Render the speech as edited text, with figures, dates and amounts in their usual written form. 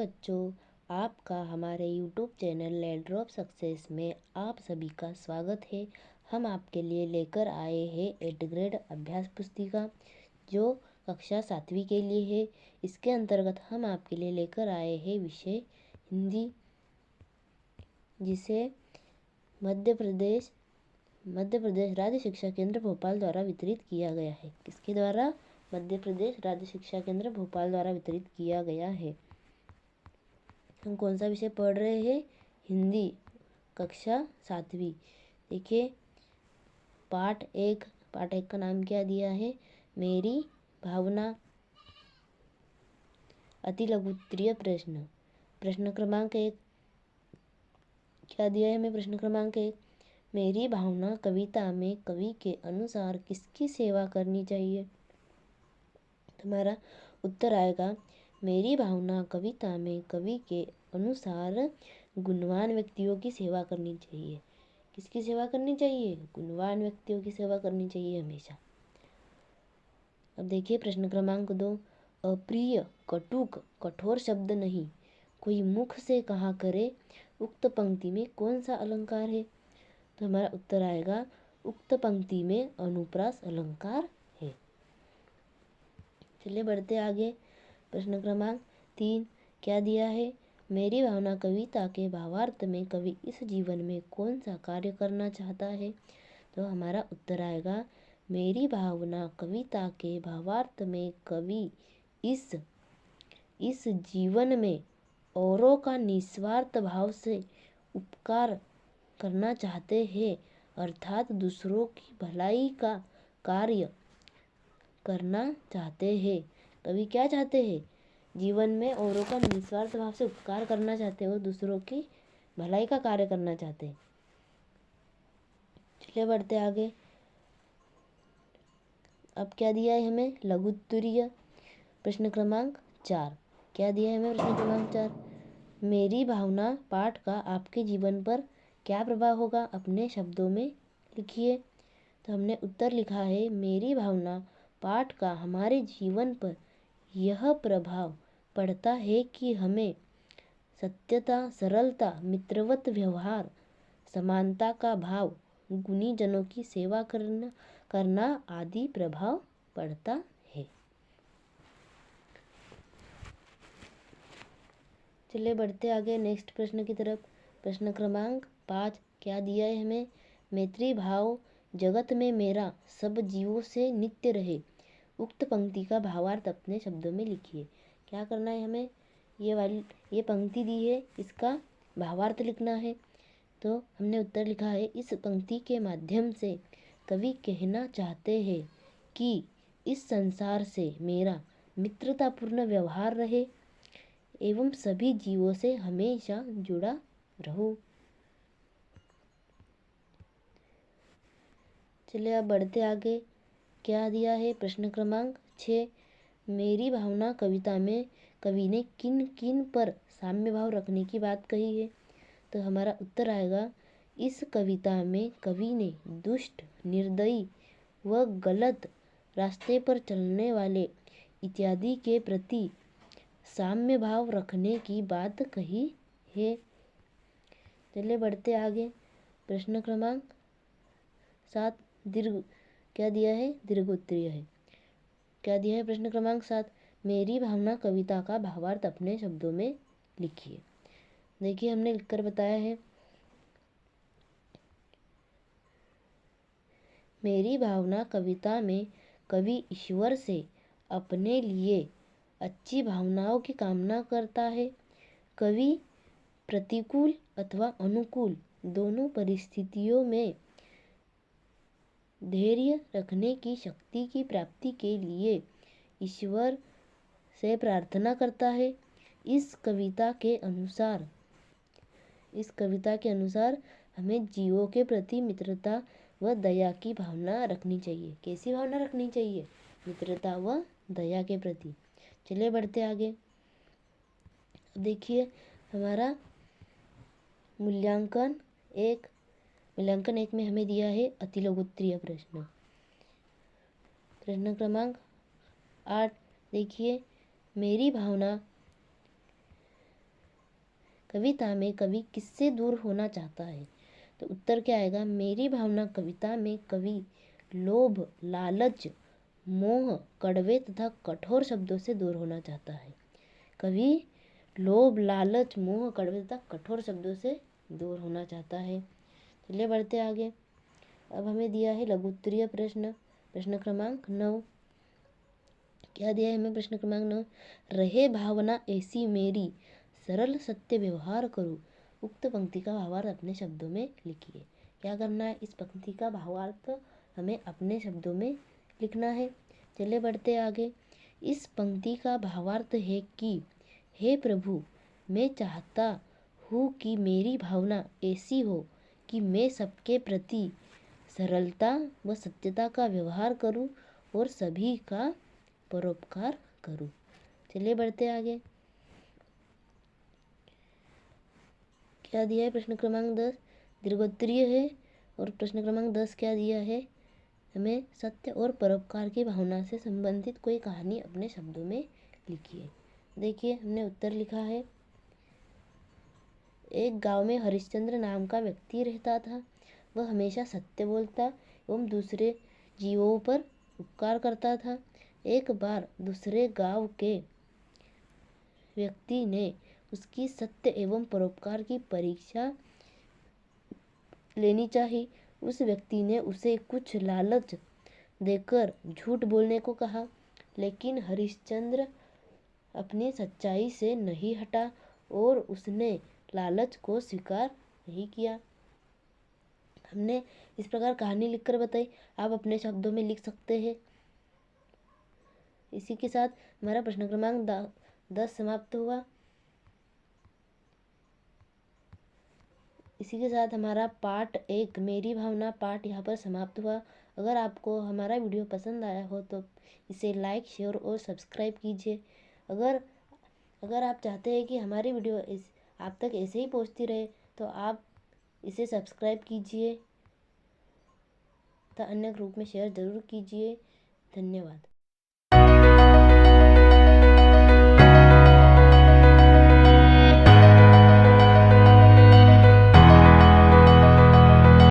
बच्चों, आपका हमारे YouTube channel ladder of success में आप सभी का स्वागत है। हम आपके लिए लेकर आए हैं 8th ग्रेड अभ्यास पुस्तिका जो कक्षा 7वीं के लिए है। इसके अंतर्गत हम आपके लिए लेकर आए हैं विषय हिंदी, जिसे मध्य प्रदेश राज्य शिक्षा केंद्र भोपाल द्वारा वितरित किया गया है। किसके द्वारा? मध्य प्रदेश राज्य शिक्षा केंद्र भोपाल द्वारा वितरित किया गया है। हम कौन सा विषय पढ़ रहे हैं? हिंदी, कक्षा 7वीं। देखिए पाठ एक का नाम क्या दिया है? मेरी भावना। अति लघुत्तरीय प्रश्न। प्रश्न क्रमांक 1 क्या दिया है हमें? प्रश्न क्रमांक 1, मेरी भावना कविता में कवि के अनुसार किसकी सेवा करनी चाहिए? तुम्हारा उत्तर आएगा, मेरी भावना कविता में कवि के अनुसार गुणवान व्यक्तियों की सेवा करनी चाहिए। किसकी सेवा करनी चाहिए? गुणवान व्यक्तियों की सेवा करनी चाहिए हमेशा। अब देखिए प्रश्न क्रमांक 2, अप्रिय, कटुक, कठोर शब्द नहीं, कोई मुख से कहा करे, उक्त पंक्ति में कौन सा अलंकार है? तो हमारा उत्तर आएगा, उक्त पंक्ति में अनुप्रास अलंकार है। चलिए बढ़ते आगे। प्रश्न क्रमांक 3 क्या दिया है? मेरी भावना कविता के भावार्थ में कवि इस जीवन में कौन सा कार्य करना चाहता है? तो हमारा उत्तर आएगा, मेरी भावना कविता के भावार्थ में कवि इस जीवन में औरों का निस्वार्थ भाव से उपकार करना चाहते हैं, अर्थात दूसरों की भलाई का कार्य करना चाहते हैं। कवि क्या चाहते हैं? जीवन में औरों का निस्वार्थ भाव से उपकार करना चाहते हैं और दूसरों की भलाई का कार्य करना चाहते हैं। चलिए बढ़ते आगे। अब क्या दिया है हमें? लघुत्तरीय। प्रश्न क्रमांक 4 क्या दिया है हमें? प्रश्न क्रमांक 4, मेरी भावना पाठ का आपके जीवन पर क्या प्रभाव होगा? अपने शब्दों में लिखिए। तो हमने उत्तर लिखा है, मेरी भावना पाठ का हमारे जीवन पर यह प्रभाव पड़ता है कि हमें सत्यता, सरलता, मित्रवत व्यवहार, समानता का भाव, गुणी जनों की सेवा करना आदि प्रभाव पड़ता है। चलिए बढ़ते आगे नेक्स्ट प्रश्न की तरफ। प्रश्न क्रमांक 5 क्या दिया है हमें? मैत्री भाव जगत में मेरा सब जीवों से नित्य रहे, उक्त पंक्ति का भावार्थ अपने शब्दों में लिखिए। क्या करना है हमें? ये पंक्ति दी है, इसका भावार्थ लिखना है। तो हमने उत्तर लिखा है, इस पंक्ति के माध्यम से कवि कहना चाहते हैं कि इस संसार से मेरा मित्रतापूर्ण व्यवहार रहे एवं सभी जीवों से हमेशा जुड़ा रहूं। चलिए अब बढ़ते आगे। क्या दिया है? प्रश्न क्रमांक 6, मेरी भावना कविता में कवि ने किन किन पर साम्य भाव रखने की बात कही है? तो हमारा उत्तर आएगा, इस कविता में कवि ने दुष्ट, निर्दयी व गलत रास्ते पर चलने वाले इत्यादि के प्रति साम्य भाव रखने की बात कही है। चलिए बढ़ते आगे। प्रश्न क्रमांक 7 दीर्घ क्या दिया है? दीर्घोत्तरीय है। क्या दिया है? प्रश्न क्रमांक 7, मेरी भावना कविता का भावार्थ अपने शब्दों में लिखिए। देखिए हमने लिखकर बताया है, मेरी भावना कविता में कवि ईश्वर से अपने लिए अच्छी भावनाओं की कामना करता है। कवि प्रतिकूल अथवा अनुकूल दोनों परिस्थितियों में धैर्य रखने की शक्ति की प्राप्ति के लिए ईश्वर से प्रार्थना करता है। इस कविता के अनुसार हमें जीवों के प्रति मित्रता व दया की भावना रखनी चाहिए। कैसी भावना रखनी चाहिए? मित्रता व दया के प्रति। चलिए बढ़ते आगे। देखिए हमारा मूल्यांकन एक में हमें दिया है अति लघुत्तरीय प्रश्न। प्रश्न क्रमांक 8 देखिए, मेरी भावना कविता में कवि किससे दूर होना चाहता है? तो उत्तर क्या आएगा? मेरी भावना कविता में कवि लोभ, लालच, मोह, कड़वे तथा कठोर शब्दों से दूर होना चाहता है। कवि लोभ, लालच, मोह, कड़वे तथा कठोर शब्दों से दूर होना चाहता है। चलिए बढ़ते आगे। अब हमें दिया है लघु उत्तरीय प्रश्न, प्रश्न क्रमांक 9। क्या दिया है हमें? प्रश्न क्रमांक 9, रहे भावना ऐसी मेरी, सरल सत्य व्यवहार करूँ। उक्त पंक्ति का भावार्थ अपने शब्दों में लिखिए। क्या करना है? इस पंक्ति का भावार्थ हमें अपने शब्दों में लिखना है। चलिए बढ़ते आगे। इस पंक्ति का भावार्थ है कि हे प्रभु, मैं चाहता हूँ कि मेरी भावना ऐसी हो कि मैं सबके प्रति सरलता व सत्यता का व्यवहार करूं और सभी का परोपकार करूं। चलिए बढ़ते आगे। क्या दिया है? प्रश्न क्रमांक 10 दीर्घोत्तरीय है। और प्रश्न क्रमांक 10 क्या दिया है हमें? सत्य और परोपकार की भावना से संबंधित कोई कहानी अपने शब्दों में लिखिए। देखिए हमने उत्तर लिखा है। एक गांव में हरिश्चंद्र नाम का व्यक्ति रहता था। वह हमेशा सत्य बोलता एवं दूसरे जीवों पर उपकार करता था। एक बार दूसरे गांव के व्यक्ति ने उसकी सत्य एवं परोपकार की परीक्षा लेनी चाही। उस व्यक्ति ने उसे कुछ लालच देकर झूठ बोलने को कहा, लेकिन हरिश्चंद्र अपनी सच्चाई से नहीं हटा और उसने लालच को स्वीकार नहीं किया। हमने इस प्रकार कहानी लिखकर बताई, आप अपने शब्दों में लिख सकते हैं। इसी के साथ हमारा प्रश्न क्रमांक 10 समाप्त हुआ। इसी के साथ हमारा पार्ट 1 मेरी भावना पार्ट यहाँ पर समाप्त हुआ। अगर आपको हमारा वीडियो पसंद आया हो तो इसे लाइक, शेयर और सब्सक्राइब कीजिए। अगर आप चाहते हैं कि हमारी वीडियो आप तक ऐसे ही पहुँचती रहे तो आप इसे सब्सक्राइब कीजिए तथा अन्य ग्रुप में शेयर ज़रूर कीजिए। धन्यवाद।